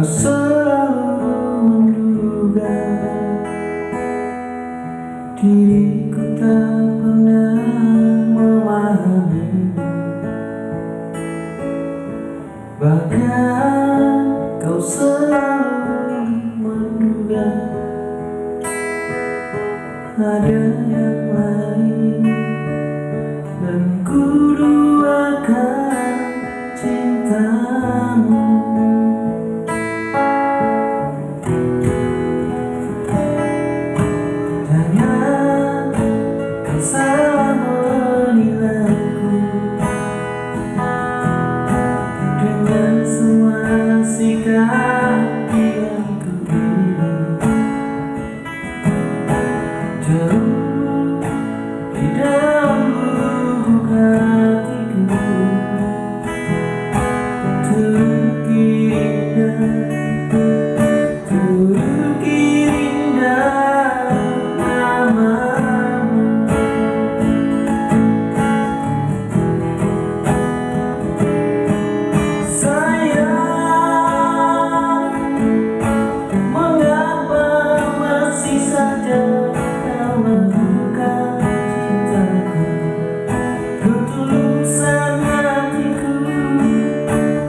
selalu menduga diriku tak pernah memahami, bahkan kau selalu menduga ada yang lain, dan ku duakan cintamu. Jangan kau salah menilaiku dengan semua sikap yang ku beri. Jauh di dalam lubuk hatiku terindah namamu. Sayang, mengapa masih saja kau melakukan cintaku? Ketulusan hatiku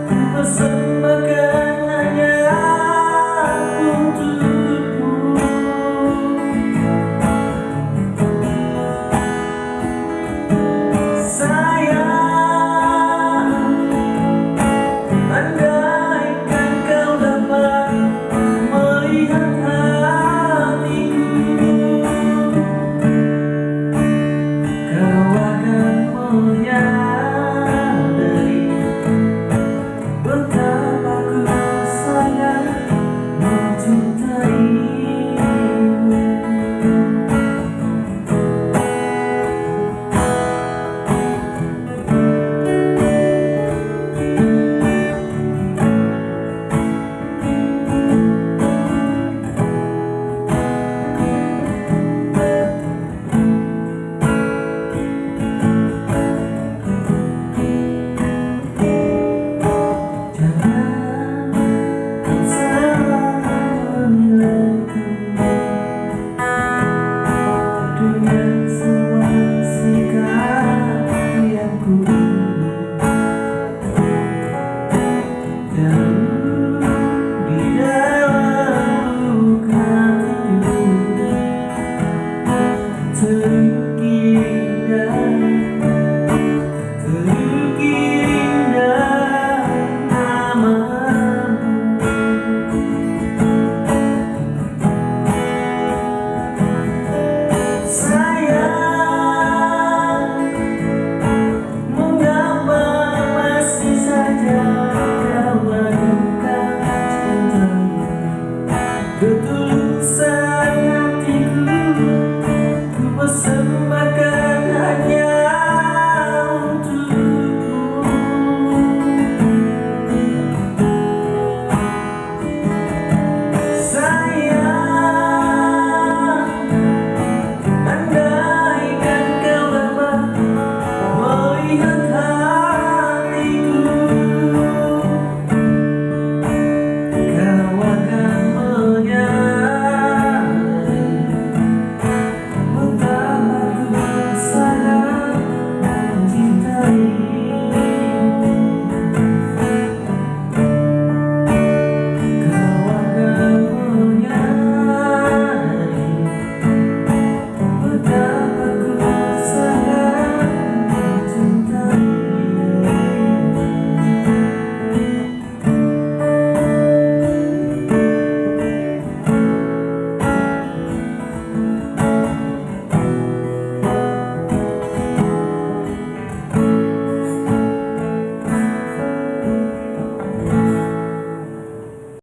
ku persembahkan hanya untukmu. Sayang, andaikan kau dapat melihat hatiku, kau akan menyadari betapa ku sangat mencintaimu. Dengan semua sikap yang ku jauh di dalam lubuk hatiku terindah namamu. Sayang, mengapa masih saja kau lakukan cintamu? Ketulusan hatiku ku persembahkan hanya untukmu. Sayang, andaikan kau dapat melihat hatiku, kau akan menyadari betapa ku sangat mencintai.